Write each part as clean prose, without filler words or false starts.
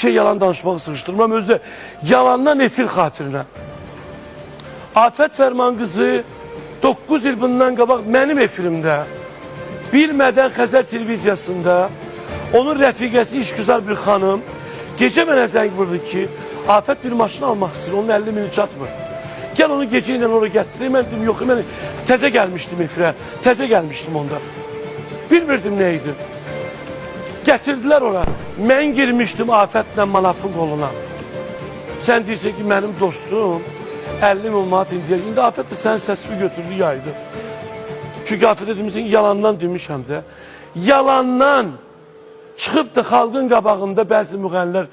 şey yalan danışmağı sıkıştırmam. Özde yalandan efir xatirinə. Afət Fərman qızı 9 il bundan qabaq mənim efirimdə, bilmədən Xəzər televiziyasında onun rəfiqəsi işgüzar bir xanım gecə mənə zəng vurdu ki, Afət bir maşın almaq istəyir, onun 50 mini çatmır. Gəl onu gecə ilə oraya gətireyim. Mən dedim, yox, mən təzə gəlmişdim efirə, təzə gəlmişdim onda. Bilmirdim nə idi. Gətirdilər ora. Mən girmişdim Afətlə Manafın qoluna. Sən deyirsən ki, mənim dostum 50 min manat indiyək. İndi Afət də sənin səsini götürdü, yaydı. Çünki Afətə demişsən ki, yalandan demişəm də. Yalandan çıxıb da xalqın qabağında bəzi müğənnilər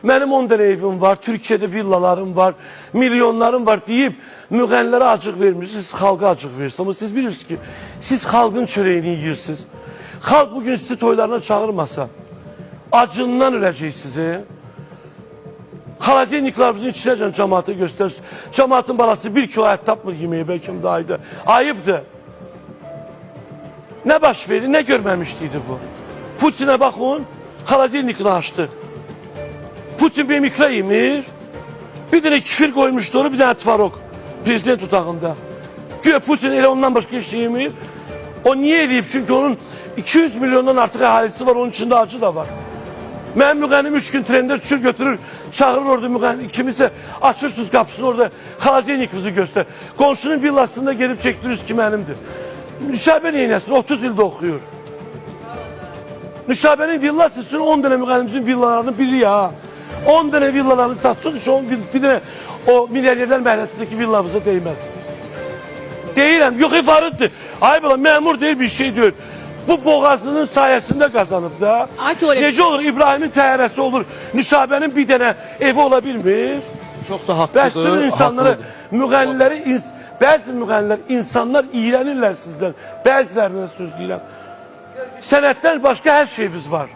mənim 10 dənə evim var, Türkiyədə villalarım var, milyonlarım var deyib müğənnilərə acıq vermirsiniz, xalqa acıq verirsiniz. Amma siz bilirsiniz ki, siz xalqın çörəyini yiyirsiniz. Xalq bugün sizi toylarına çağırmasa, acından öləcəksiniz. Xaladeniklarımızın içinəcən cəmaata göstərirsiniz. Cəmaatın balası 1 kilo ət tapmır yeməyə, bəlkə də ayda. Ayıbdır. Nə baş verir, nə görməmişdiydi bu? Putinə baxın, xaladenikini açdı. Putin bir mikro yemir, bir dənə kifir koymuşdu onu, bir dənə tvarok prezident otağında. Güya Putin elə ondan başka bir şey yemir. O niye edeyip? Çünkü onun 200 milyondan artıq əhalisi var, onun içinde acı da var. Mənim müğənnim 3 gün trende düşür götürür, çağırır orada müğənnim, kimisə açırsınız qapısını orada, xaladenikinizi göster. Qonşunun villasında gelip çektirirsiniz ki mənimdir. Nüşabə neynəsin, 30 ildə oxuyur. Nüşabənin villası sizin 10 dənə müğənnimizin villalarının biri ya. 10 dənə villalarını satsın, şu 10 bir dənə o milyarderlər məhəlləsindəki villamıza değməz. Deyirəm, yox ifarıddır. Ay bala, məmur deyil, bir şey deyil. Bu boğazının sayəsində qazanıb da. Necə olur, İbrahimin təyyarəsi olur, Nüşabənin bir dənə evi ola bilmir. Çox da haqqlıdır. Bəsdir insanları, müğənniləri, bəzi müğənnilər, insanlar iğrənirlər sizdən. Bəzilərinə söz deyirəm. Sənətdən başqa hər şeyimiz var.